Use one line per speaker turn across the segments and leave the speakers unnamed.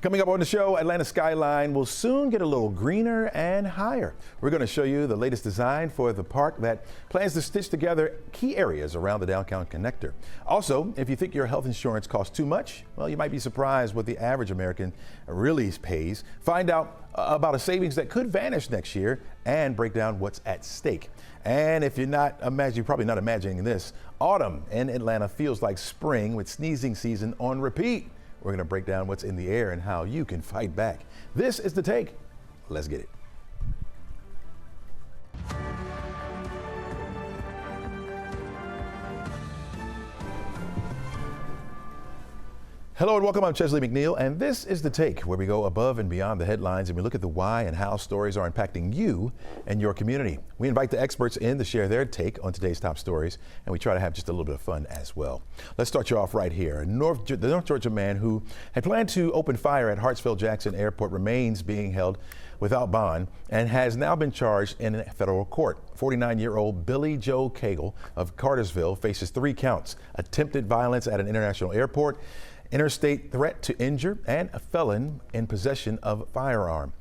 Coming up on the show, Atlanta skyline will soon get a little greener and higher. We're going to show you the latest design for the park that plans to stitch together key areas around the downtown connector. Also, if you think your health insurance costs too much, well, you might be surprised what the average American really pays. Find out about a savings that could vanish next year and break down what's at stake. And if you're probably not imagining this, autumn in Atlanta feels like spring with sneezing season on repeat. We're going to break down what's in the air and how you can fight back. This is The Take. Let's get it. Hello and welcome. I'm Chesley McNeil, and this is The Take, where we go above and beyond the headlines and we look at the why and how stories are impacting you and your community. We invite the experts in to share their take on today's top stories, and we try to have just a little bit of fun as well. Let's start you off right here. The North Georgia man who had planned to open fire at Hartsfield-Jackson Airport remains being held without bond and has now been charged in a federal court. 49-year-old Billy Joe Cagle of Cartersville faces 3 counts: attempted violence at an international airport, interstate threat to injure, and a felon in possession of a firearm.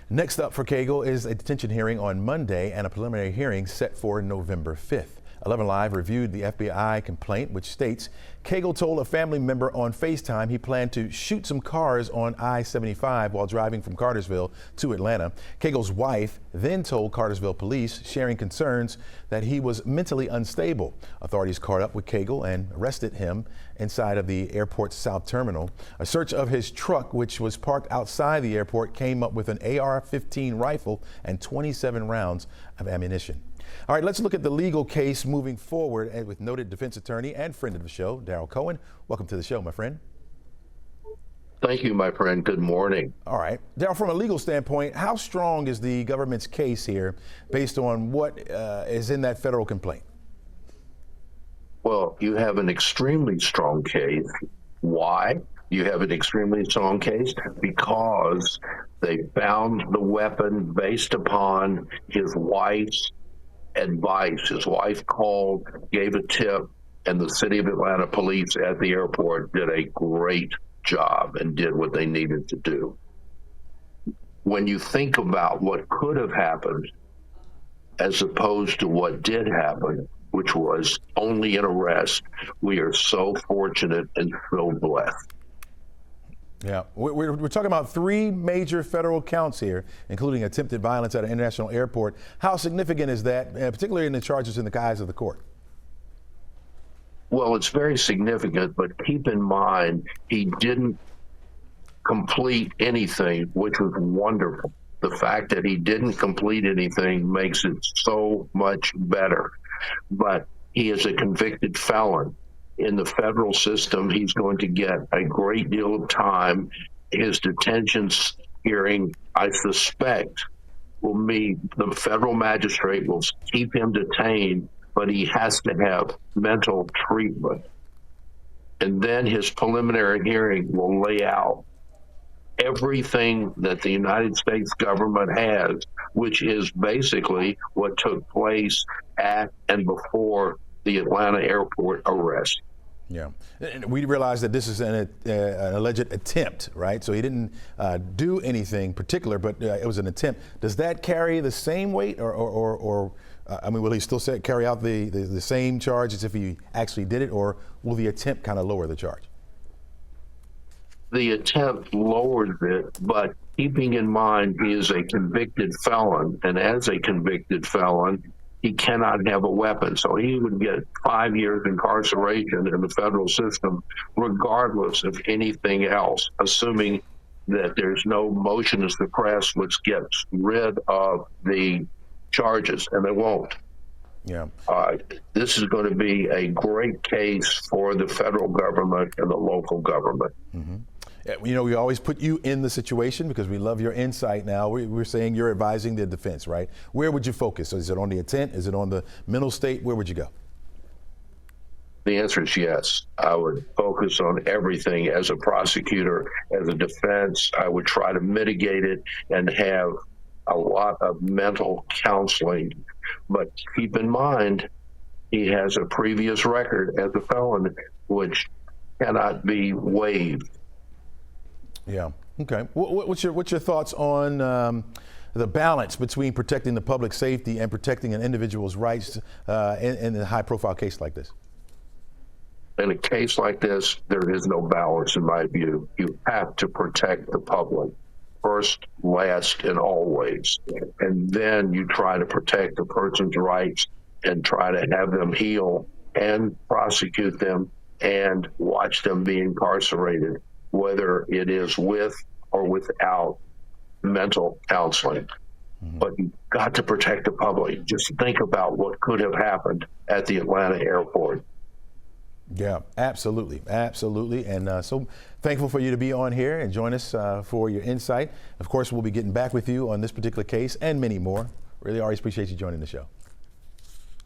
Next up for Cagle is a detention hearing on Monday and a preliminary hearing set for November 5th. 11Alive reviewed the FBI complaint, which states Cagle told a family member on FaceTime he planned to shoot some cars on I-75 while driving from Cartersville to Atlanta. Cagle's wife then told Cartersville police, sharing concerns that he was mentally unstable. Authorities caught up with Cagle and arrested him inside of the airport's South Terminal. A search of his truck, which was parked outside the airport, came up with an AR-15 rifle and 27 rounds of ammunition. All right, let's look at the legal case moving forward with noted defense attorney and friend of the show, Daryl Cohen. Welcome to the show, my friend.
Thank you, my friend. Good morning.
All right. Daryl, from a legal standpoint, how strong is the government's case here based on what is in that federal complaint?
Well, you have an extremely strong case. Why? You have an extremely strong case because they found the weapon based upon his wife's advice. His wife called, gave a tip, and the city of Atlanta police at the airport did a great job and did what they needed to do. When you think about what could have happened as opposed to what did happen, which was only an arrest, we are so fortunate and so blessed.
Yeah, we're talking about 3 major federal counts here, including attempted violence at an international airport. How significant is that, particularly in the charges in the eyes of the court?
Well, it's very significant, but keep in mind, he didn't complete anything, which was wonderful. The fact that he didn't complete anything makes it so much better. But he is a convicted felon. In the federal system, he's going to get a great deal of time. His detention hearing, I suspect, will mean the federal magistrate will keep him detained, but he has to have mental treatment. And then his preliminary hearing will lay out everything that the United States government has, which is basically what took place at and before the Atlanta airport arrest.
Yeah, and we realize that this is an alleged attempt, right? So he didn't do anything particular, but it was an attempt. Does that carry the same weight, or I mean, will he still carry out the same charge as if he actually did it, or will the attempt kind of lower the charge?
The attempt lowers it, but keeping in mind he is a convicted felon, and as a convicted felon, he cannot have a weapon. So he would get 5 years incarceration in the federal system, regardless of anything else, assuming that there's no motion to suppress, which gets rid of the charges, and they won't.
Yeah.
This is going to be a great case for the federal government and the local government.
Mm-hmm. You know, we always put you in the situation because we love your insight now. We're saying you're advising the defense, right? Where would you focus? So is it on the intent? Is it on the mental state? Where would you go?
The answer is yes. I would focus on everything as a prosecutor, as a defense. I would try to mitigate it and have a lot of mental counseling. But keep in mind, he has a previous record as a felon, which cannot be waived.
Yeah. Okay. What's your thoughts on the balance between protecting the public safety and protecting an individual's rights in a high-profile case like this?
In a case like this, there is no balance in my view. You have to protect the public first, last, and always. And then you try to protect the person's rights and try to have them heal and prosecute them and watch them be incarcerated, whether it is with or without mental counseling. But you've got to protect the public. Just think about what could have happened at the Atlanta airport.
Yeah, absolutely. Absolutely. And so thankful for you to be on here and join us for your insight. Of course, we'll be getting back with you on this particular case and many more. Really always appreciate you joining the show.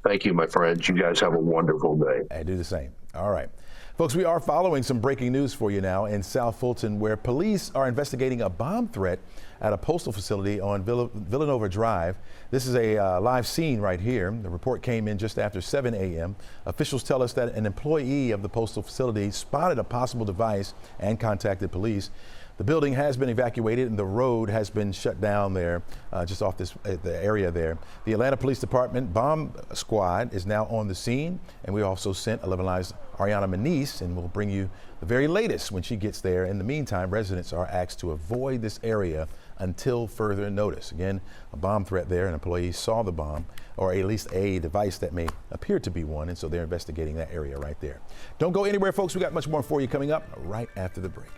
Thank you, my friends. You guys have a wonderful day.
I do the same. All right. Folks, we are following some breaking news for you now in South Fulton, where police are investigating a bomb threat at a postal facility on Villanova Drive. This is a live scene right here. The report came in just after 7 a.m. Officials tell us that an employee of the postal facility spotted a possible device and contacted police. The building has been evacuated and the road has been shut down there, just off the area there. The Atlanta Police Department bomb squad is now on the scene, and we also sent 11Alive's Ariana Manise, and we'll bring you the very latest when she gets there. In the meantime, residents are asked to avoid this area until further notice. Again, a bomb threat there. An employee saw the bomb, or at least a device that may appear to be one, and so they're investigating that area right there. Don't go anywhere, folks. We got much more for you coming up right after the break.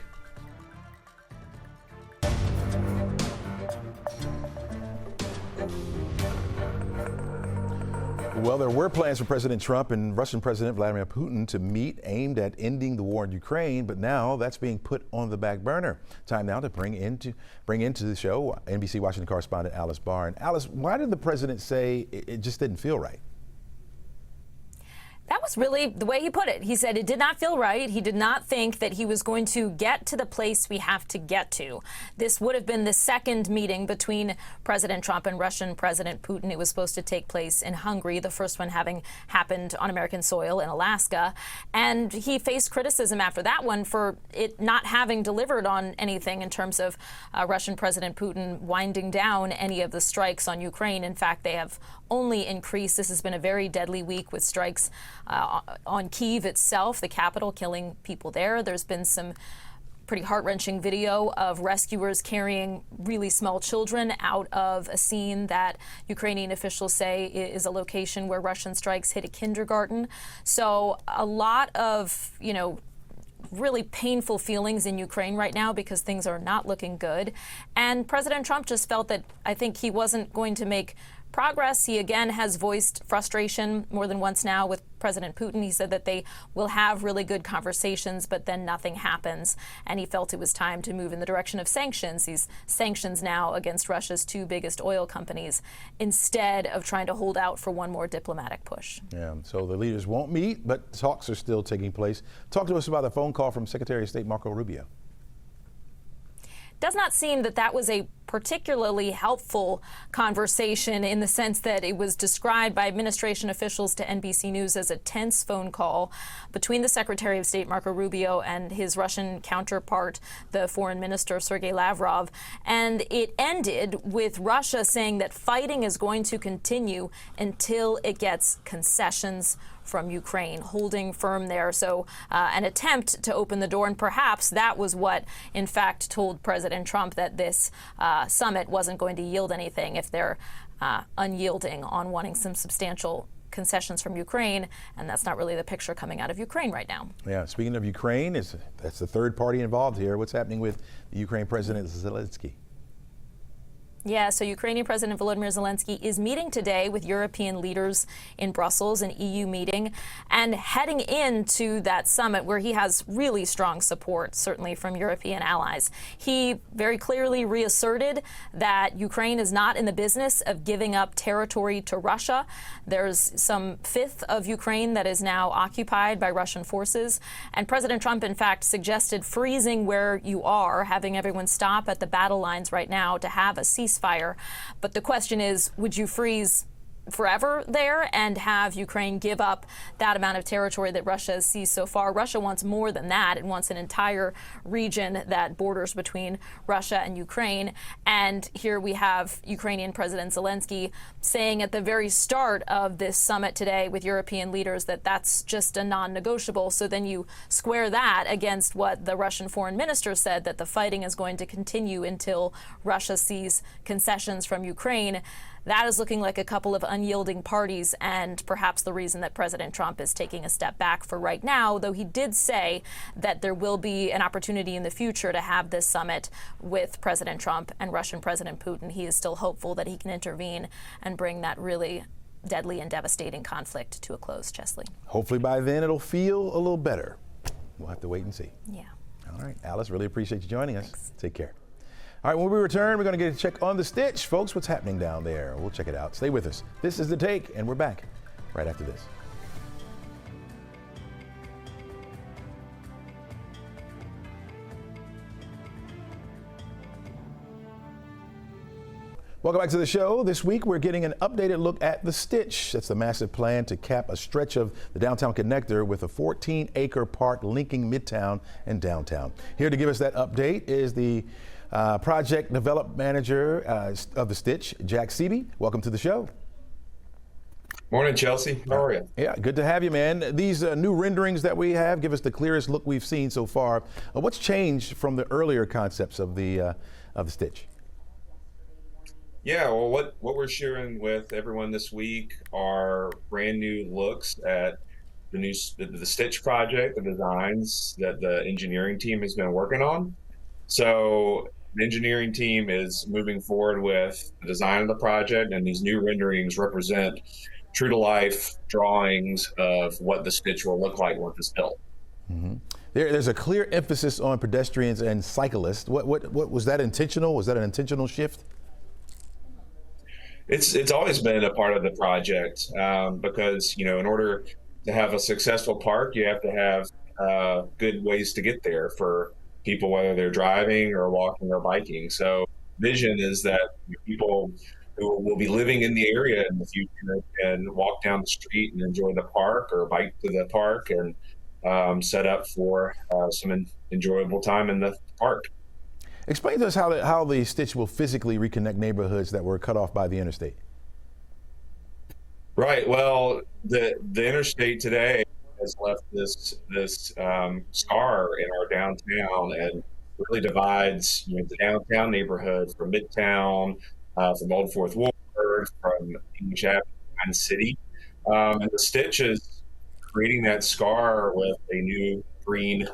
Well, there were plans for President Trump and Russian President Vladimir Putin to meet aimed at ending the war in Ukraine, but now that's being put on the back burner. Time now to bring into the show NBC Washington correspondent Alice Barr. And Alice, why did the president say it just didn't feel right?
That was really the way he put it. He said it did not feel right. He did not think that he was going to get to the place we have to get to. This would have been the second meeting between President Trump and Russian President Putin. It was supposed to take place in Hungary, the first one having happened on American soil in Alaska. And he faced criticism after that one for it not having delivered on anything in terms of Russian President Putin winding down any of the strikes on Ukraine. In fact, they have only increased. This has been a very deadly week with strikes on Kyiv itself, the capital, killing people there. There's been some pretty heart-wrenching video of rescuers carrying really small children out of a scene that Ukrainian officials say is a location where Russian strikes hit a kindergarten. So a lot of, really painful feelings in Ukraine right now because things are not looking good. And President Trump just felt that I think he wasn't going to make progress. He again has voiced frustration more than once now with President Putin. He said that they will have really good conversations, but then nothing happens. And he felt it was time to move in the direction of sanctions, these sanctions now against Russia's two biggest oil companies, instead of trying to hold out for one more diplomatic push. Yeah,
so the leaders won't meet, but talks are still taking place. Talk to us about the phone call from Secretary of State Marco Rubio.
Does not seem that that was a particularly helpful conversation in the sense that it was described by administration officials to NBC News as a tense phone call between the Secretary of State Marco Rubio and his Russian counterpart, the Foreign Minister Sergei Lavrov. And it ended with Russia saying that fighting is going to continue until it gets concessions from Ukraine, holding firm there. So an attempt to open the door, and perhaps that was what, in fact, told President Trump that this summit wasn't going to yield anything if they're unyielding on wanting some substantial concessions from Ukraine, and that's not really the picture coming out of Ukraine right now.
Yeah, speaking of Ukraine, that's the third party involved here. What's happening with the Ukraine President Zelensky?
Yeah, so Ukrainian President Volodymyr Zelensky is meeting today with European leaders in Brussels, an EU meeting, and heading into that summit where he has really strong support, certainly from European allies. He very clearly reasserted that Ukraine is not in the business of giving up territory to Russia. There's some fifth of Ukraine that is now occupied by Russian forces. And President Trump, in fact, suggested freezing where you are, having everyone stop at the battle lines right now to have a ceasefire. But the question is, would you freeze forever there and have Ukraine give up that amount of territory that Russia has seized so far. Russia wants more than that. It wants an entire region that borders between Russia and Ukraine. And here we have Ukrainian President Zelensky saying at the very start of this summit today with European leaders that that's just a non-negotiable. So then you square that against what the Russian foreign minister said, that the fighting is going to continue until Russia sees concessions from Ukraine. That is looking like a couple of unyielding parties, and perhaps the reason that President Trump is taking a step back for right now, though he did say that there will be an opportunity in the future to have this summit with President Trump and Russian President Putin. He is still hopeful that he can intervene and bring that really deadly and devastating conflict to a close. Chesley.
Hopefully by then it'll feel a little better. We'll have to wait and see.
Yeah.
All right, Alice, really appreciate you joining us.
Thanks.
Take care. All right, when we return, we're going to get a check on the Stitch. Folks, what's happening down there? We'll check it out. Stay with us. This is The Take, and we're back right after this. Welcome back to the show. This week, we're getting an updated look at the Stitch. That's the massive plan to cap a stretch of the downtown connector with a 14-acre park linking Midtown and downtown. Here to give us that update is the project development manager of the Stitch, Jack Seeby. Welcome to the show.
Morning, Chelsea. How are you?
Yeah, good to have you, man. These new renderings that we have give us the clearest look we've seen so far. What's changed from the earlier concepts of the Stitch?
Yeah, well, what we're sharing with everyone this week are brand new looks at the Stitch project, the designs that the engineering team has been working on. So the engineering team is moving forward with the design of the project, and these new renderings represent true-to-life drawings of what the Stitch will look like once it's built.
Mm-hmm. There's a clear emphasis on pedestrians and cyclists. What was that intentional? Was that an intentional shift?
It's always been a part of the project because, in order to have a successful park, you have to have good ways to get there for people, whether they're driving or walking or biking. So vision is that people who will be living in the area in the future can walk down the street and enjoy the park or bike to the park and set up for some enjoyable time in the park.
Explain to us how the Stitch will physically reconnect neighborhoods that were cut off by the interstate.
Right. Well, the interstate today has left this scar in our downtown and really divides the downtown neighborhood from Midtown, from Old Fourth Ward, from English Avenue and City. And the Stitch is creating that scar with a new green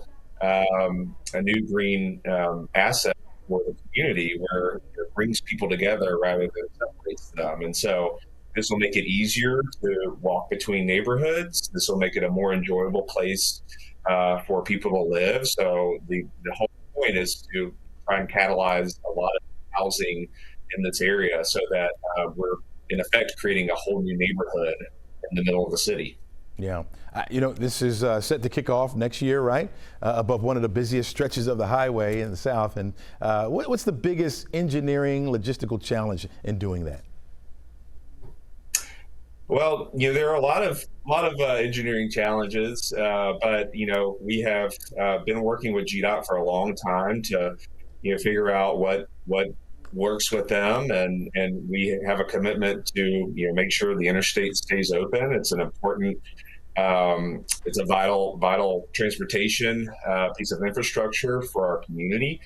asset for the community, where it brings people together rather than separates them. And so this will make it easier to walk between neighborhoods. This will make it a more enjoyable place for people to live. So the whole point is to try and catalyze a lot of housing in this area so that we're in effect creating a whole new neighborhood in the middle of the city.
Yeah. This is set to kick off next year, right? Above one of the busiest stretches of the highway in the South. And what's the biggest engineering logistical challenge in doing that?
Well, there are a lot of engineering challenges, but we have been working with GDOT for a long time to figure out what works with them, and we have a commitment to make sure the interstate stays open. It's an important, it's a vital transportation piece of infrastructure for our community,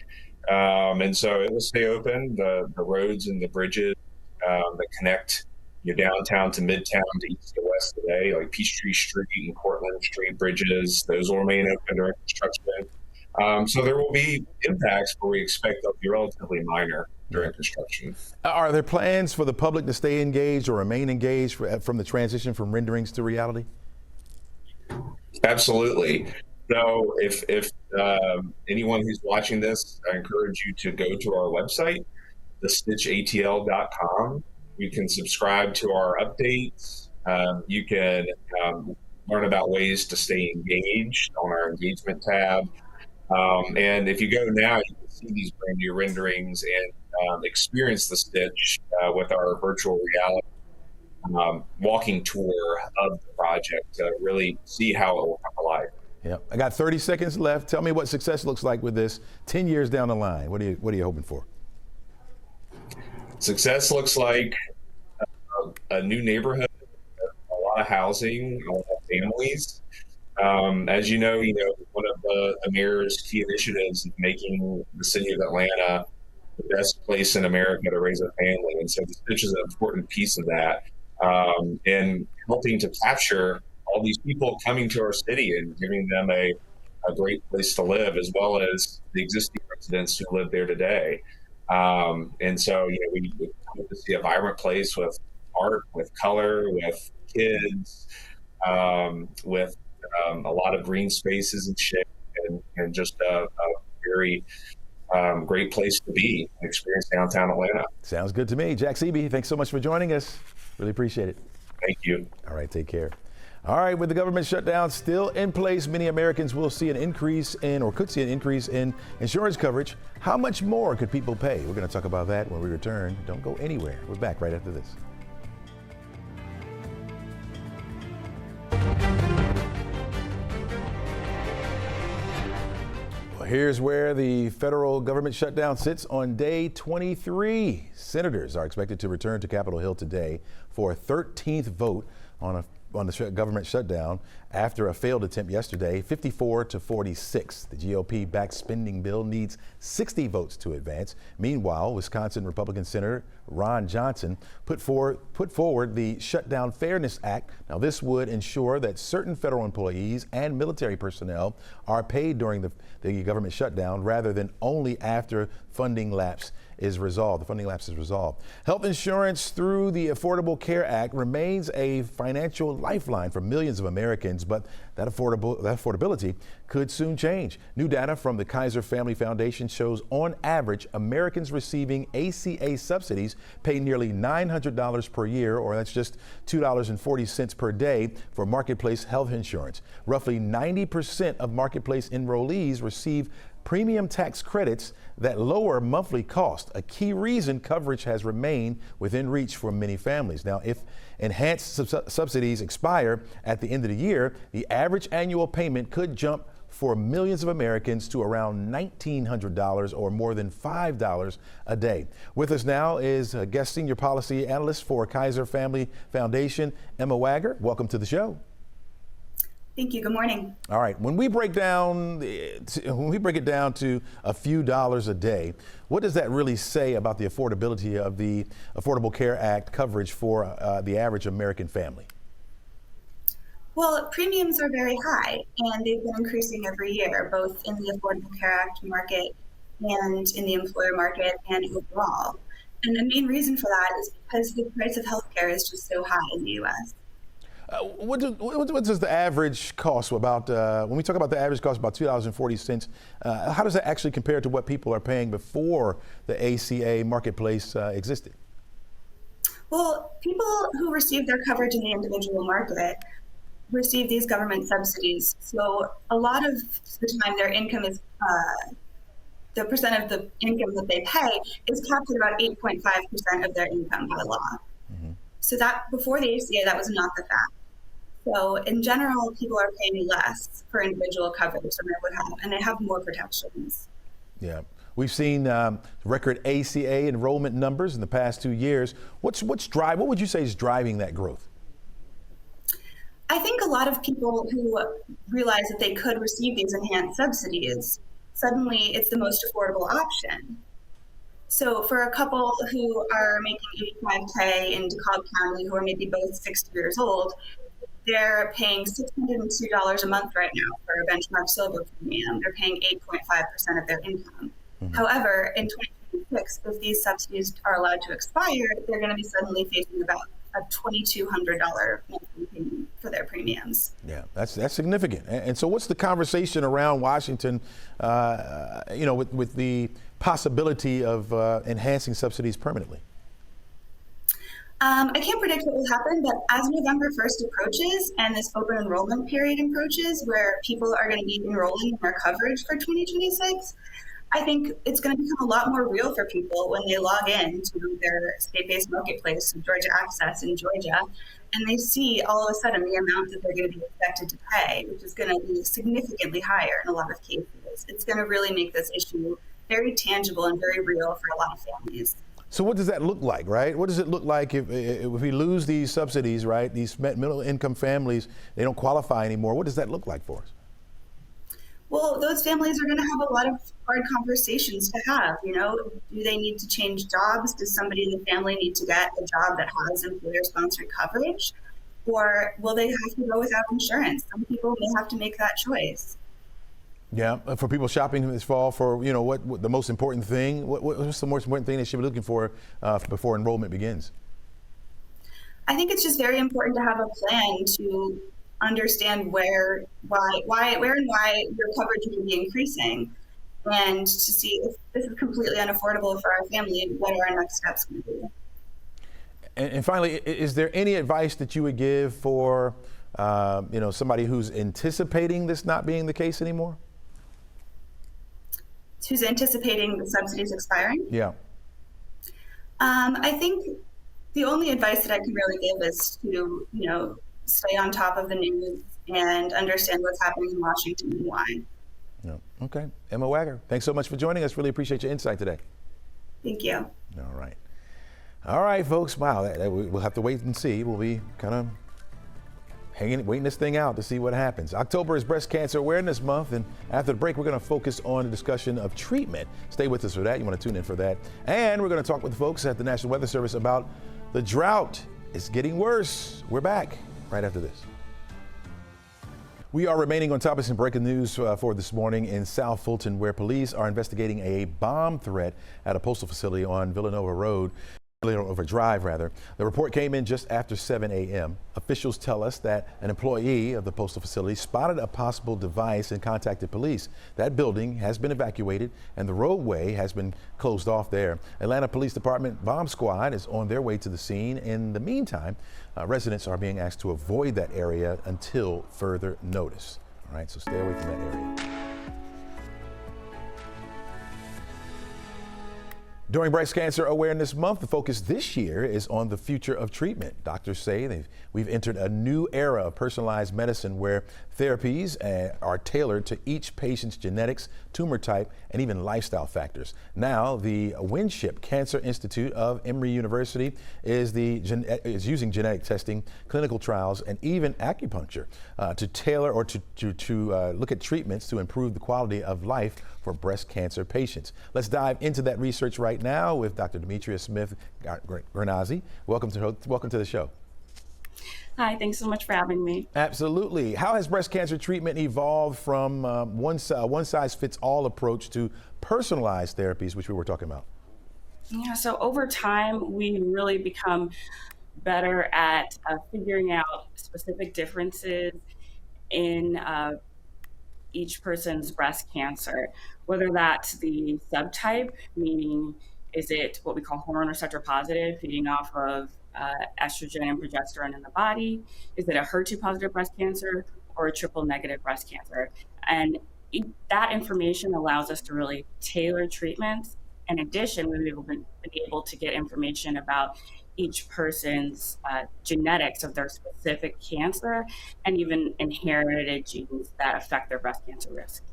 and so it will stay open. The roads and the bridges that connect downtown to Midtown to east to west today, like Peachtree Street and Cortlandt Street bridges, those will remain open during construction. So there will be impacts, but we expect they'll be relatively minor during construction.
Are there plans for the public to stay engaged or remain engaged from the transition from renderings to reality?
Absolutely. So if anyone who's watching this, I encourage you to go to our website, thestitchatl.com. You can subscribe to our updates. You can learn about ways to stay engaged on our engagement tab. And if you go now, you can see these brand new renderings and experience the Stitch with our virtual reality walking tour of the project to really see how it will come alive.
Yeah, I got 30 seconds left. Tell me what success looks like with this 10 years down the line. What are you hoping for?
Success looks like a new neighborhood, a lot of housing, a lot of families. As you know, one of the mayor's key initiatives is making the city of Atlanta the best place in America to raise a family, and so this is an important piece of that, and helping to capture all these people coming to our city and giving them a great place to live, as well as the existing residents who live there today. And so, we hope to see a vibrant place with art, with color, with kids, with a lot of green spaces and shade, and just a very great place to be and experience downtown Atlanta.
Sounds good to me. Jack Seeby, thanks so much for joining us. Really appreciate it.
Thank you.
All right, take care. All right, with the government shutdown still in place, many Americans will see an increase in, or could see an increase in, insurance coverage. How much more could people pay? We're going to talk about that when we return. Don't go anywhere. We're back right after this. Well, here's where the federal government shutdown sits on day 23. Senators are expected to return to Capitol Hill today for a 13th vote on the government shutdown after a failed attempt yesterday, 54-46. The GOP-backed spending bill needs 60 votes to advance. Meanwhile, Wisconsin Republican Senator Ron Johnson put forward the Shutdown Fairness Act. Now, this would ensure that certain federal employees and military personnel are paid during the government shutdown rather than only after funding lapse is resolved. The funding lapse is resolved. Health insurance through the Affordable Care Act remains a financial lifeline for millions of Americans, but that affordability could soon change. New data from the Kaiser Family Foundation shows on average, Americans receiving ACA subsidies pay nearly $900 per year, or that's just $2.40 per day for Marketplace health insurance. Roughly 90% of Marketplace enrollees receive premium tax credits that lower monthly cost, a key reason coverage has remained within reach for many families. Now, if enhanced subsidies expire at the end of the year, the average annual payment could jump for millions of Americans to around $1,900 or more than $5 a day. With us now is a guest senior policy analyst for Kaiser Family Foundation, Emma Wagger. Welcome to the show.
Thank you. Good morning.
All right. When we break it down to a few dollars a day, what does that really say about the affordability of the Affordable Care Act coverage for the average American family?
Well, premiums are very high, and they've been increasing every year, both in the Affordable Care Act market and in the employer market and overall. And the main reason for that is because the price of healthcare is just so high in the U.S.
What does the average cost about, when we talk about the average cost about $2.40, how does that actually compare to what people are paying before the ACA Marketplace existed?
Well, people who receive their coverage in the individual market receive these government subsidies. So a lot of the time their income is, the percent of the income that they pay is capped at about 8.5% of their income by law. Mm-hmm. So that before the ACA, that was not the fact. So in general, people are paying less for individual coverage than they would have, and they have more protections.
Yeah. We've seen record ACA enrollment numbers in the past 2 years. What would you say is driving that growth?
I think a lot of people who realize that they could receive these enhanced subsidies, suddenly it's the most affordable option. So for a couple who are making $85K in DeKalb County, who are maybe both 60 years old, they're paying $602 a month right now for a benchmark silver premium. They're paying 8.5% of their income. Mm-hmm. However, in 2026, if these subsidies are allowed to expire, they're going to be suddenly facing about a $2,200 monthly payment for their premiums.
Yeah, that's significant. And so what's the conversation around Washington, with the possibility of enhancing subsidies permanently?
I can't predict what will happen, but as November 1st approaches and this open enrollment period approaches where people are going to be enrolling in their coverage for 2026, I think it's going to become a lot more real for people when they log in to their state-based marketplace, Georgia Access in Georgia, and they see all of a sudden the amount that they're going to be expected to pay, which is going to be significantly higher in a lot of cases. It's going to really make this issue very tangible and very real for a lot of families.
So what does that look like, right? What does it look like if we lose these subsidies, right? These middle income families, they don't qualify anymore. What does that look like for us?
Well, those families are going to have a lot of hard conversations to have. Do they need to change jobs? Does somebody in the family need to get a job that has employer-sponsored coverage? Or will they have to go without insurance? Some people may have to make that choice.
Yeah, for people shopping this fall for, what the most important thing, what's the most important thing they should be looking for before enrollment begins?
I think it's just very important to have a plan to understand where and why your coverage will be increasing, and to see if this is completely unaffordable for our family, what are our next steps going to be.
And finally, is there any advice that you would give for, somebody who's anticipating this not being the case anymore?
Who's anticipating the subsidies expiring?
Yeah.
I think the only advice that I can really give is to, stay on top of the news and understand what's happening in Washington and why.
Yeah. Okay. Emma Wagger, thanks so much for joining us. Really appreciate your insight today.
Thank you.
All right. All right, folks. Wow. We'll have to wait and see. We'll be kind of waiting this thing out to see what happens. October is Breast Cancer Awareness Month, and after the break, we're going to focus on the discussion of treatment. Stay with us for that. You want to tune in for that. And we're going to talk with the folks at the National Weather Service about the drought. It's getting worse. We're back right after this. We are remaining on topics and breaking news for this morning in South Fulton, where police are investigating a bomb threat at a postal facility on Villanova Drive, rather. The report came in just after 7 a.m. Officials tell us that an employee of the postal facility spotted a possible device and contacted police. That building has been evacuated and the roadway has been closed off there. Atlanta Police Department bomb squad is on their way to the scene. In the meantime, residents are being asked to avoid that area until further notice. All right, so stay away from that area. During Breast Cancer Awareness Month, the focus this year is on the future of treatment. Doctors say we've entered a new era of personalized medicine where therapies are tailored to each patient's genetics, tumor type, and even lifestyle factors. Now, the Winship Cancer Institute of Emory University is using genetic testing, clinical trials, and even acupuncture to tailor or to look at treatments to improve the quality of life for breast cancer patients. Let's dive into that research right now with Dr. Demetria Smith-Gernazzi. Welcome to the show.
Hi, thanks so much for having me.
Absolutely. How has breast cancer treatment evolved from one size fits all approach to personalized therapies, which we were talking about?
Yeah, so over time, we really become better at figuring out specific differences in each person's breast cancer, whether that's the subtype, meaning is it what we call hormone receptor positive, feeding off of estrogen and progesterone in the body? Is it a HER2 positive breast cancer or a triple negative breast cancer? And that information allows us to really tailor treatments. In addition, we've been able to get information about each person's genetics of their specific cancer and even inherited genes that affect their breast cancer risk.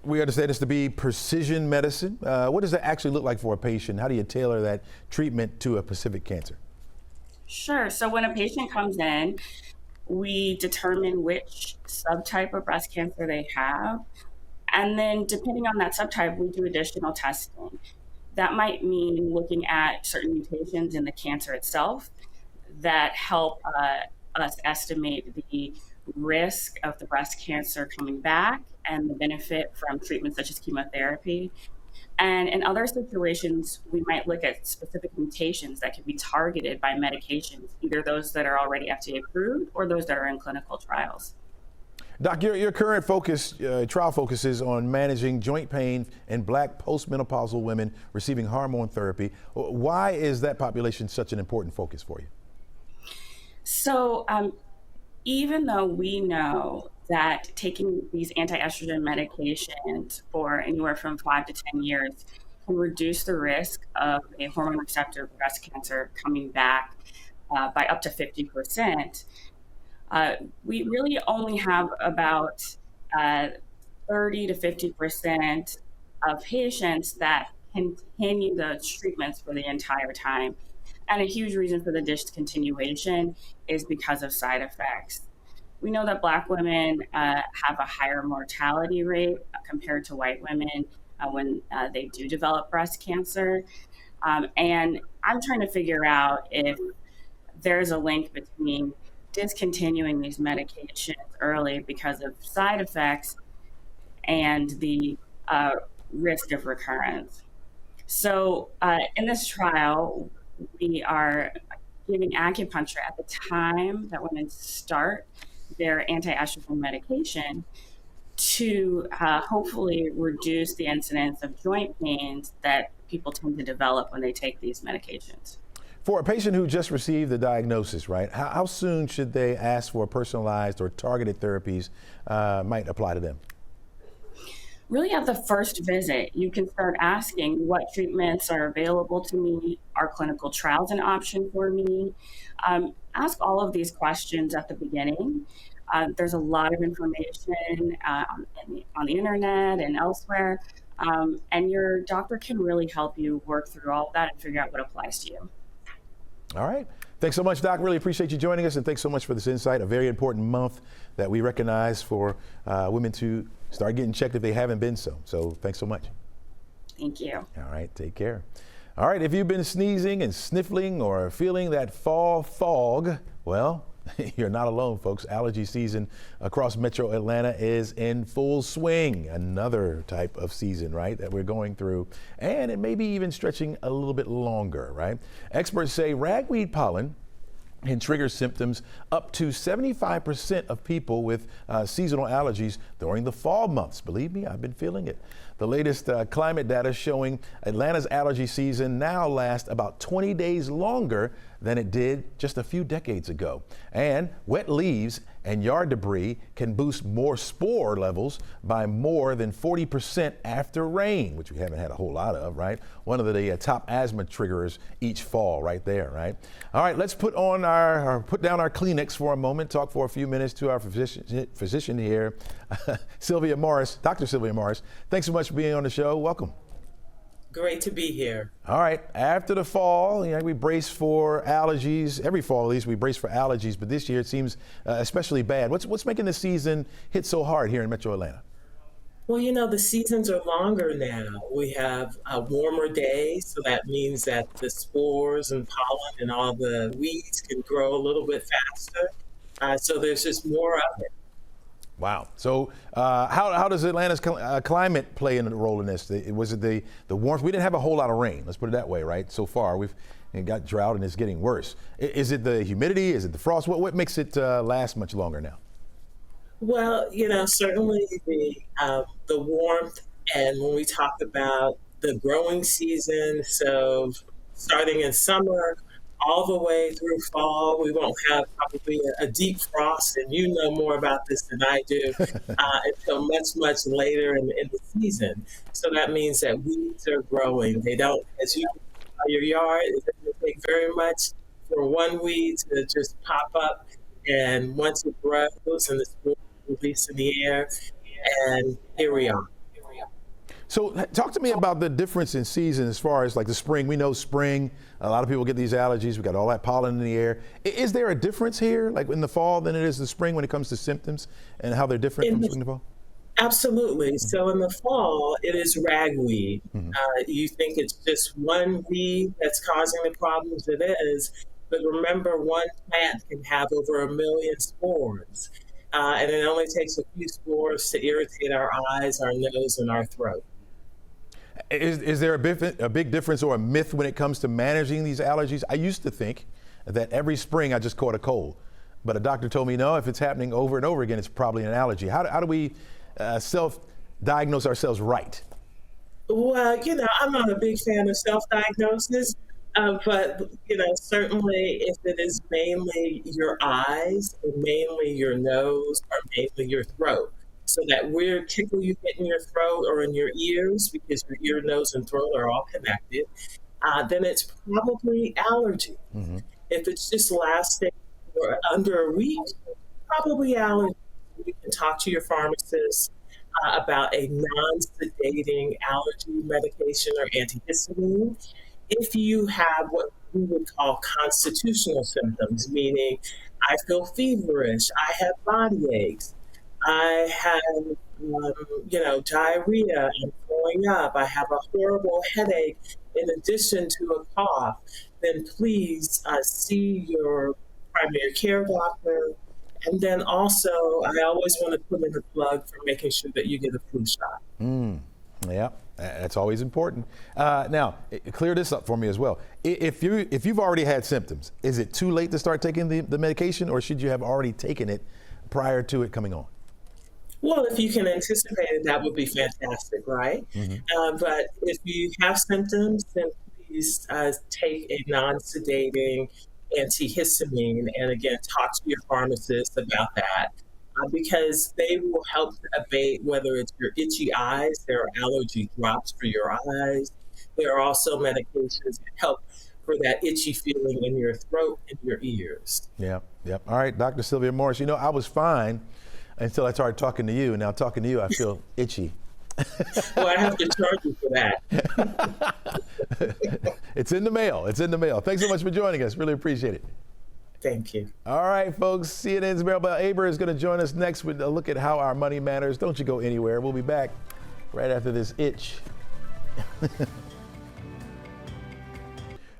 We understand this to be precision medicine. What does that actually look like for a patient? How do you tailor that treatment to a specific cancer?
Sure. So when a patient comes in, we determine which subtype of breast cancer they have. And then depending on that subtype, we do additional testing. That might mean looking at certain mutations in the cancer itself that help us estimate the risk of the breast cancer coming back and the benefit from treatments such as chemotherapy. And in other situations, we might look at specific mutations that can be targeted by medications, either those that are already FDA approved or those that are in clinical trials.
Doc, your current trial focuses on managing joint pain in Black postmenopausal women receiving hormone therapy. Why is that population such an important focus for you?
So even though we know that taking these anti-estrogen medications for anywhere from 5 to 10 years can reduce the risk of a hormone receptor breast cancer coming back by up to 50%. We really only have about 30 to 50% of patients that continue the treatments for the entire time. And a huge reason for the discontinuation is because of side effects. We know that Black women have a higher mortality rate compared to white women when they do develop breast cancer. And I'm trying to figure out if there's a link between discontinuing these medications early because of side effects and the risk of recurrence. So in this trial, we are giving acupuncture at the time that women start their anti-estrogen medication to hopefully reduce the incidence of joint pains that people tend to develop when they take these medications.
For a patient who just received the diagnosis, right, how soon should they ask for personalized or targeted therapies might apply to them?
Really at the first visit, you can start asking what treatments are available to me. Are clinical trials an option for me? Ask all of these questions at the beginning. There's a lot of information on the internet and elsewhere, and your doctor can really help you work through all of that and figure out what applies to you.
All right. Thanks so much, Doc. Really appreciate you joining us, and thanks so much for this insight. A very important month that we recognize for women to start getting checked if they haven't been so. So thanks so much.
Thank you.
All right. Take care. All right. If you've been sneezing and sniffling or feeling that fall fog, well, you're not alone, folks. Allergy season across Metro Atlanta is in full swing. Another type of season, right, that we're going through. And it may be even stretching a little bit longer, right? Experts say ragweed pollen can trigger symptoms up to 75% of people with seasonal allergies during the fall months. Believe me, I've been feeling it. The latest climate data showing Atlanta's allergy season now lasts about 20 days longer than it did just a few decades ago. And wet leaves and yard debris can boost more spore levels by more than 40% after rain, which we haven't had a whole lot of, right? One of the top asthma triggerers each fall right there, right? All right, let's put down our Kleenex for a moment, talk for a few minutes to our physician here, Sylvia Morris, Dr. Sylvia Morris. Thanks so much for being on the show. Welcome.
Great to be here.
All right. After the fall, we brace for allergies. Every fall, at least, we brace for allergies. But this year, it seems especially bad. What's making the season hit so hard here in Metro Atlanta?
Well, the seasons are longer now. We have warmer days, so that means that the spores and pollen and all the weeds can grow a little bit faster. So there's just more of it.
Wow. So how does Atlanta's climate play in a role in this? Was it the warmth? We didn't have a whole lot of rain, let's put it that way, right? So far, we've got drought and it's getting worse. Is it the humidity? Is it the frost? What makes it last much longer now?
Well, certainly the warmth, and when we talk about the growing season, so starting in summer, all the way through fall, we won't have probably a deep frost, and you know more about this than I do, until much, much later in the season. So that means that weeds are growing. They don't, as you your yard, it doesn't take very much for one weed to just pop up, and once it grows and the spores release in the air, and here we are.
So talk to me about the difference in season as far as like the spring. We know spring, a lot of people get these allergies. We got all that pollen in the air. Is there a difference here, like in the fall than it is the spring when it comes to symptoms and how they're different from spring to fall?
Absolutely. So in the fall, it is ragweed. You think it's just one weed that's causing the problems. It is. But remember, one plant can have over 1 million spores. And it only takes a few spores to irritate our eyes, our nose, and our throat.
Is there a big difference or a myth when it comes to managing these allergies? I used to think that every spring I just caught a cold, but a doctor told me, no, if it's happening over and over again, it's probably an allergy. How do we self-diagnose ourselves right?
Well, I'm not a big fan of self-diagnosis, But certainly if it is mainly your eyes or mainly your nose or mainly your throat, so that weird tickle you get in your throat or in your ears, because your ear, nose, and throat are all connected, then it's probably allergy. If it's just lasting for under a week, probably allergy. You can talk to your pharmacist about a non-sedating allergy medication or antihistamine. If you have what we would call constitutional symptoms, meaning I feel feverish, I have body aches, I have, diarrhea, I'm throwing up, I have a horrible headache in addition to a cough, then please see your primary care doctor. And then also, I always want to put in a plug for making sure that you get a flu shot.
Yeah, that's always important. Now, clear this up for me as well. If you've already had symptoms, is it too late to start taking the medication, or should you have already taken it prior to it coming on?
Well, if you can anticipate it, that would be fantastic, right? But if you have symptoms, then please take a non-sedating antihistamine, and again, talk to your pharmacist about that. Because they will help to abate whether it's your itchy eyes. There are allergy drops for your eyes. There are also medications that help for that itchy feeling in your throat and your ears.
Yeah. All right, Dr. Sylvia Morris, I was fine until I started talking to you, and now talking to you, I feel itchy.
Well, I have to charge you for that.
It's in the mail. Thanks so much for joining us. Really appreciate it.
Thank you.
All right, folks. CNN's Maribel Aber is going to join us next with a look at how our money matters. Don't you go anywhere. We'll be back right after this itch. All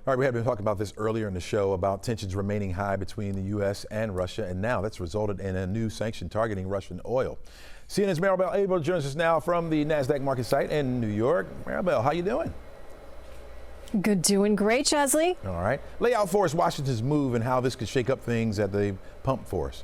right, we had been talking about this earlier in the show about tensions remaining high between the U.S. and Russia, and now that's resulted in a new sanction targeting Russian oil. CNN's Maribel Aber joins us now from the NASDAQ market site in New York. Maribel, how you doing?
Good, doing great, Chesley.
All right. Lay out for us Washington's move and how this could shake up things at the pump for us.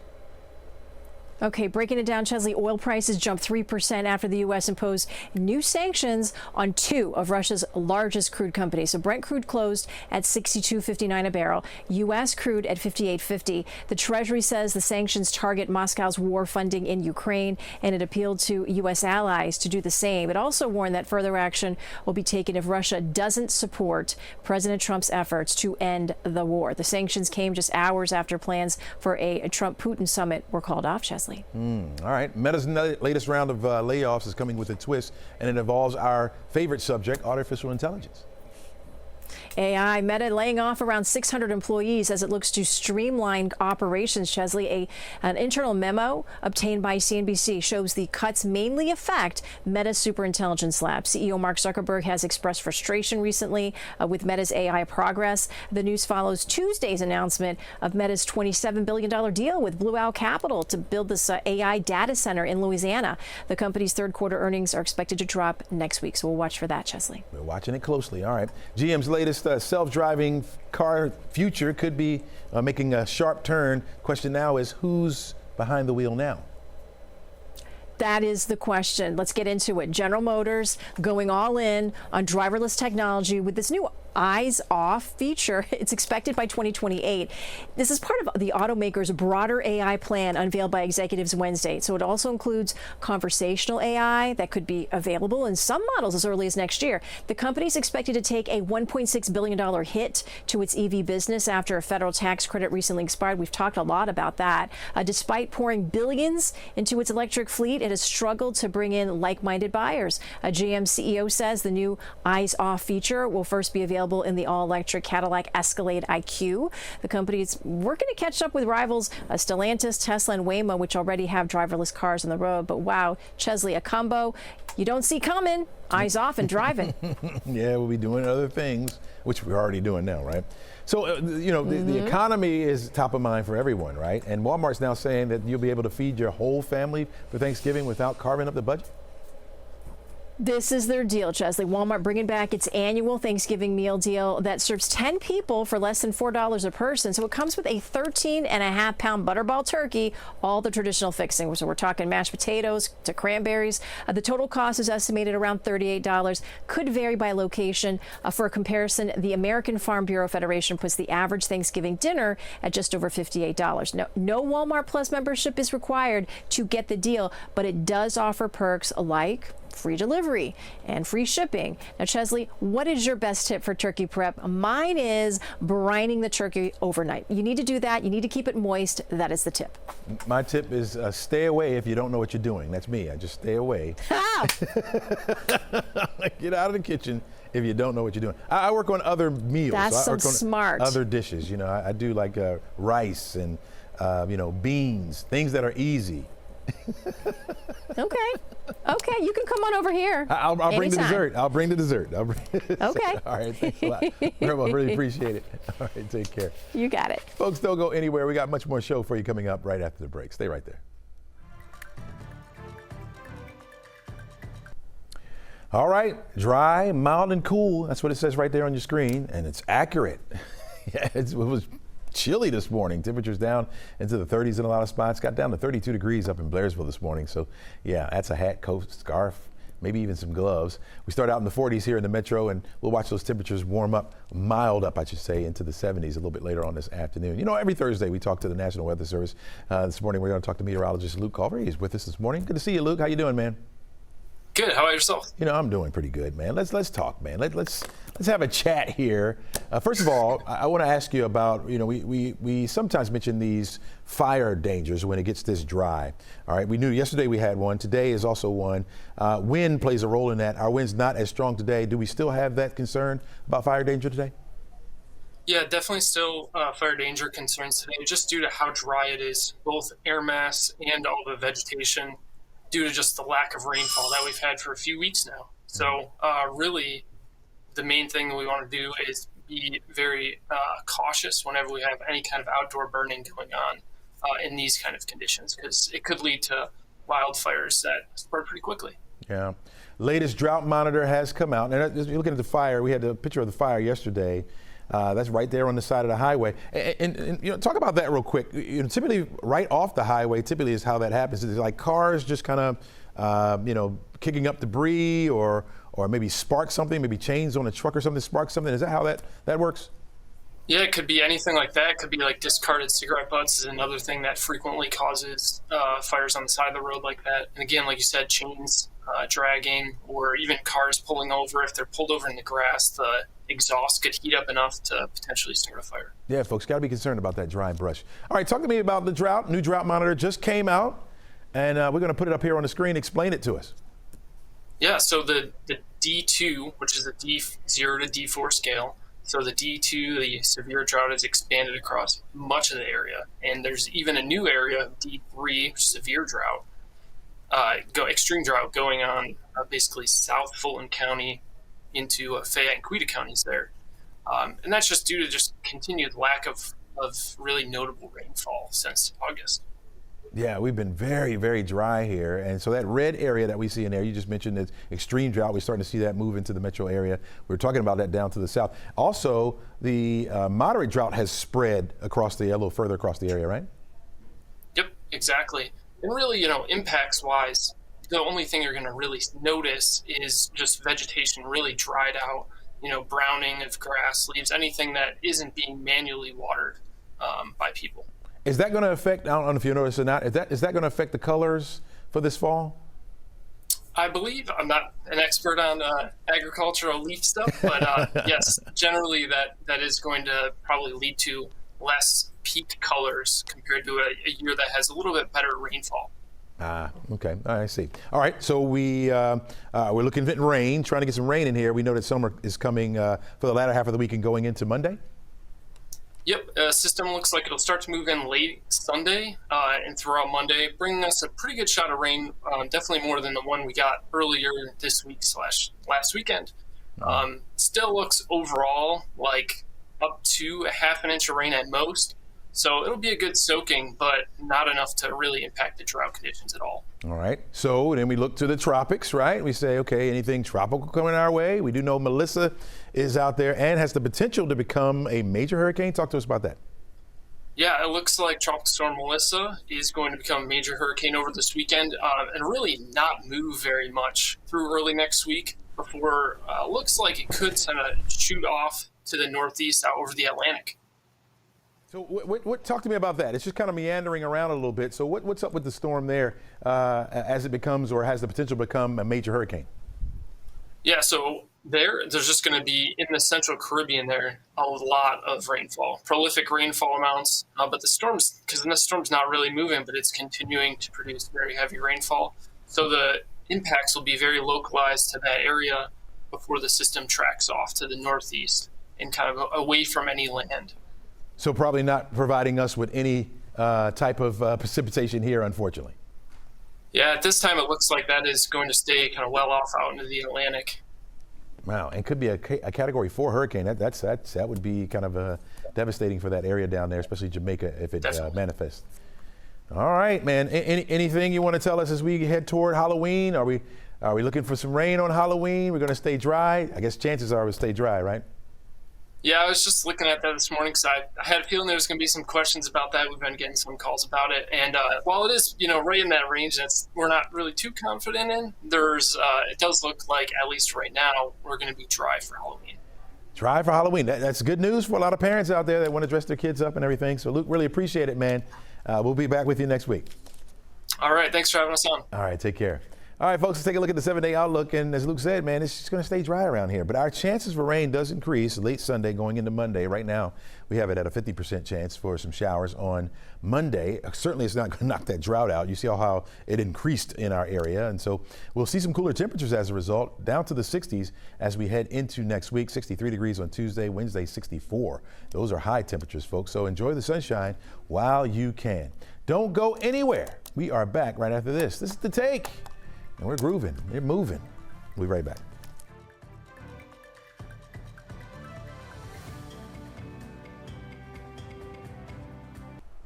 Okay, breaking it down, Chesley, oil prices jumped 3% after the U.S. imposed new sanctions on two of Russia's largest crude companies. So Brent crude closed at $62.59 a barrel, U.S. crude at $58.50. The Treasury says the sanctions target Moscow's war funding in Ukraine, and it appealed to U.S. allies to do the same. It also warned that further action will be taken if Russia doesn't support President Trump's efforts to end the war. The sanctions came just hours after plans for a Trump-Putin summit were called off, Chesley.
All right. Meta's latest round of layoffs is coming with a twist, and it involves our favorite subject, artificial intelligence.
AI, Meta laying off around 600 employees as it looks to streamline operations. Chesley, an internal memo obtained by CNBC shows the cuts mainly affect Meta's superintelligence lab. CEO Mark Zuckerberg has expressed frustration recently with Meta's AI progress. The news follows Tuesday's announcement of Meta's $27 billion deal with Blue Owl Capital to build this AI data center in Louisiana. The company's third quarter earnings are expected to drop next week, so we'll watch for that, Chesley.
We're watching it closely. All right. GM's latest self-driving car future could be making a sharp turn. Question now is, who's behind the wheel now?
That is the question. Let's get into it. General Motors going all in on driverless technology with this new eyes off feature. It's expected by 2028. This is part of the automaker's broader AI plan unveiled by executives Wednesday. So it also includes conversational AI that could be available in some models as early as next year. The company's expected to take a $1.6 billion hit to its EV business after a federal tax credit recently expired. We've talked a lot about that. Despite pouring billions into its electric fleet, it has struggled to bring in like-minded buyers. A GM CEO says the new eyes off feature will first be available in the all-electric Cadillac Escalade IQ. The company is working to catch up with rivals Stellantis, Tesla, and Waymo, which already have driverless cars on the road. But wow, Chesley, a combo you don't see coming. Eyes off and driving.
Yeah, we'll be doing other things, which we're already doing now, right? So, the economy is top of mind for everyone, right? And Walmart's now saying that you'll be able to feed your whole family for Thanksgiving without carving up the budget?
This is their deal, Chesley. Walmart bringing back its annual Thanksgiving meal deal that serves 10 people for less than $4 a person. So it comes with a 13.5-pound butterball turkey, all the traditional fixings. So we're talking mashed potatoes to cranberries. The total cost is estimated around $38. Could vary by location. For a comparison, the American Farm Bureau Federation puts the average Thanksgiving dinner at just over $58. No Walmart Plus membership is required to get the deal, but it does offer perks like free delivery and free shipping. Now, Chesley, what is your best tip for turkey prep? Mine is brining the turkey overnight. You need to do that. You need to keep it moist. That is the tip.
My tip is stay away if you don't know what you're doing. That's me. I just stay away. Get out of the kitchen if you don't know what you're doing. I work on other meals.
That's
I work on
smart.
Other dishes. You know, I do like rice and beans, things that are easy.
Okay, you can come on over here.
I'll bring the
anytime.
dessert. I'll bring the dessert.
Okay.
All right, thanks a lot. Irma, really appreciate it. All right, take care.
You got it.
Folks, don't go anywhere. We got much more show for you coming up right after the break. Stay right there. All right, dry, mild, and cool. That's what it says right there on your screen, and it's accurate. Yeah, it was chilly this morning. Temperatures down into the 30s in a lot of spots. Got down to 32 degrees up in Blairsville this morning. So, yeah, that's a hat, coat, scarf, maybe even some gloves. We start out in the 40s here in the metro, and we'll watch those temperatures warm up, mild up, I should say, into the 70s a little bit later on this afternoon. You know, every Thursday we talk to the National Weather Service. This morning we're going to talk to meteorologist Luke Culver. He's with us this morning. Good to see you, Luke. How you doing, man?
Good. How about yourself?
You know, I'm doing pretty good, man. Let's talk, man. Let's have a chat here. First of all, I want to ask you about, you know, we sometimes mention these fire dangers when it gets this dry. All right. We knew yesterday we had one. Today is also one. Wind plays a role in that. Our wind's not as strong today. Do we still have that concern about fire danger today?
Yeah, definitely still fire danger concerns today, just due to how dry it is, both air mass and all the vegetation, due to just the lack of rainfall that we've had for a few weeks now. So really, the main thing we want to do is be very cautious whenever we have any kind of outdoor burning going on in these kind of conditions, because it could lead to wildfires that spread pretty quickly.
Yeah. Latest drought monitor has come out. And you're looking at the fire. We had a picture of the fire yesterday. That's right there on the side of the highway. And you know, talk about that real quick. You know, typically, right off the highway, typically is how that happens. It's like cars just kind of, kicking up debris, or maybe spark something, maybe chains on a truck or something spark something. Is that how that works?
Yeah, it could be anything like that. It could be like discarded cigarette butts is another thing that frequently causes fires on the side of the road like that. And again, like you said, chains dragging, or even cars pulling over. If they're pulled over in the grass, the exhaust could heat up enough to potentially start a fire.
Yeah, folks, got to be concerned about that dry brush. All right, talk to me about the drought. New drought monitor just came out, and we're going to put it up here on the screen. Explain it to us.
Yeah, so the D2, which is a D0 to D4 scale, so the D2, the severe drought, is expanded across much of the area. And there's even a new area, D3, severe drought, extreme drought going on basically South Fulton County into Fayette and Quita counties there. And that's just due to just continued lack of really notable rainfall since August.
Yeah, we've been very, very dry here. And so that red area that we see in there, you just mentioned is extreme drought. We're starting to see that move into the metro area. We're talking about that down to the south. Also, the moderate drought has spread across a little further across the area, right?
Yep, exactly. And really, impacts wise, the only thing you're going to really notice is just vegetation really dried out, browning of grass, leaves, anything that isn't being manually watered by people.
Is that going to affect, I don't know if you noticed or not, is that going to affect the colors for this fall?
I believe, I'm not an expert on agricultural leaf stuff, but yes, generally that is going to probably lead to less peak colors compared to a year that has a little bit better rainfall.
Okay. I see. All right. So we're looking at rain, trying to get some rain in here. We know that summer is coming for the latter half of the week and going into Monday.
Yep. System looks like it'll start to move in late Sunday and throughout Monday, bringing us a pretty good shot of rain, definitely more than the one we got earlier this week / last weekend. Still looks overall like up to a half an inch of rain at most. So it'll be a good soaking, but not enough to really impact the drought conditions at all.
All right. So then we look to the tropics, right? We say, okay, anything tropical coming our way? We do know Melissa is out there and has the potential to become a major hurricane. Talk to us about that.
Yeah, it looks like Tropical Storm Melissa is going to become a major hurricane over this weekend and really not move very much through early next week before looks like it could kind of shoot off to the northeast out over the Atlantic.
So what talk to me about that. It's just kind of meandering around a little bit. So what's up with the storm there as it becomes or has the potential to become a major hurricane?
Yeah, so there's just going to be in the central Caribbean there a lot of rainfall, prolific rainfall amounts. But the storm's not really moving, but it's continuing to produce very heavy rainfall. So the impacts will be very localized to that area before the system tracks off to the northeast and kind of away from any land.
So probably not providing us with any type of precipitation here, unfortunately.
Yeah, at this time it looks like that is going to stay kind of well off out into the Atlantic.
Wow, and could be a Category 4 hurricane. That would be kind of devastating for that area down there, especially Jamaica, if it manifests. All right, man. Anything you want to tell us as we head toward Halloween? Are we looking for some rain on Halloween? We're going to stay dry. I guess chances are we'll stay dry, right?
Yeah, I was just looking at that this morning, so I had a feeling there was going to be some questions about that. We've been getting some calls about it, and while it is, right in that range, we're not really too confident in. It does look like at least right now we're going to be dry for Halloween.
Dry for Halloween. That's good news for a lot of parents out there that want to dress their kids up and everything. So Luke, really appreciate it, man. We'll be back with you next week.
All right, thanks for having us on.
All right, take care. All right, folks, let's take a look at the 7-day outlook. And as Luke said, man, it's just going to stay dry around here. But our chances for rain does increase late Sunday going into Monday. Right now, we have it at a 50% chance for some showers on Monday. Certainly, it's not going to knock that drought out. You see how it increased in our area. And so we'll see some cooler temperatures as a result, down to the 60s as we head into next week. 63 degrees on Tuesday, Wednesday, 64. Those are high temperatures, folks. So enjoy the sunshine while you can. Don't go anywhere. We are back right after this. This is The Take. And we're grooving, we're moving. We'll be right back.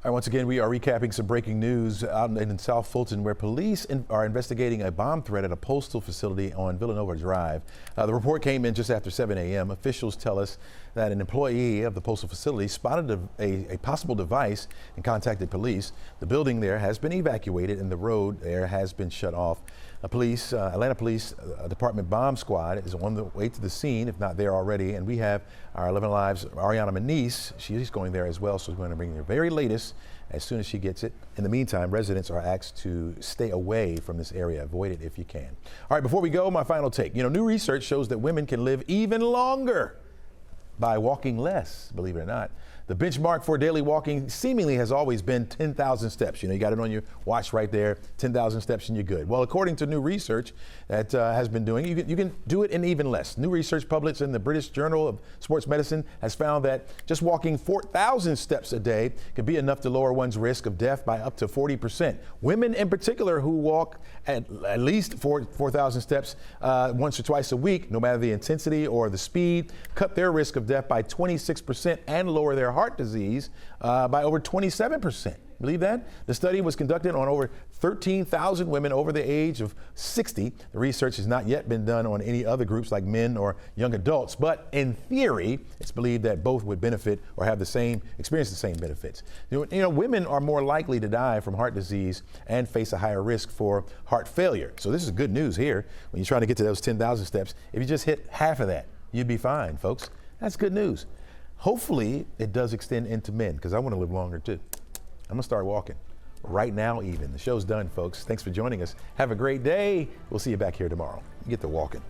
All right, once again, we are recapping some breaking news out in South Fulton, where police are investigating a bomb threat at a postal facility on Villanova Drive. The report came in just after 7 a.m. Officials tell us that an employee of the postal facility spotted a possible device and contacted police. The building there has been evacuated and the road there has been shut off. Atlanta Police Department bomb squad is on the way to the scene, if not there already, and we have our 11Alive's Ariana Maniz. She's going there as well, so we're going to bring you the very latest as soon as she gets it. In the meantime, residents are asked to stay away from this area. Avoid it if you can. All right, before we go, my final take. New research shows that women can live even longer by walking less, believe it or not. The benchmark for daily walking seemingly has always been 10,000 steps. You got it on your watch right there, 10,000 steps and you're good. Well, according to new research that has been doing, you can do it in even less. New research published in the British Journal of Sports Medicine has found that just walking 4,000 steps a day could be enough to lower one's risk of death by up to 40%. Women in particular who walk at least 4,000 steps once or twice a week, no matter the intensity or the speed, cut their risk of death by 26% and lower their heart disease by over 27%. Believe that? The study was conducted on over 13,000 women over the age of 60. The research has not yet been done on any other groups like men or young adults, but in theory, it's believed that both would benefit or experience the same benefits. Women are more likely to die from heart disease and face a higher risk for heart failure. So this is good news here when you're trying to get to those 10,000 steps. If you just hit half of that, you'd be fine, folks. That's good news. Hopefully, it does extend into men, because I want to live longer, too. I'm going to start walking right now even. The show's done, folks. Thanks for joining us. Have a great day. We'll see you back here tomorrow. Get to walking.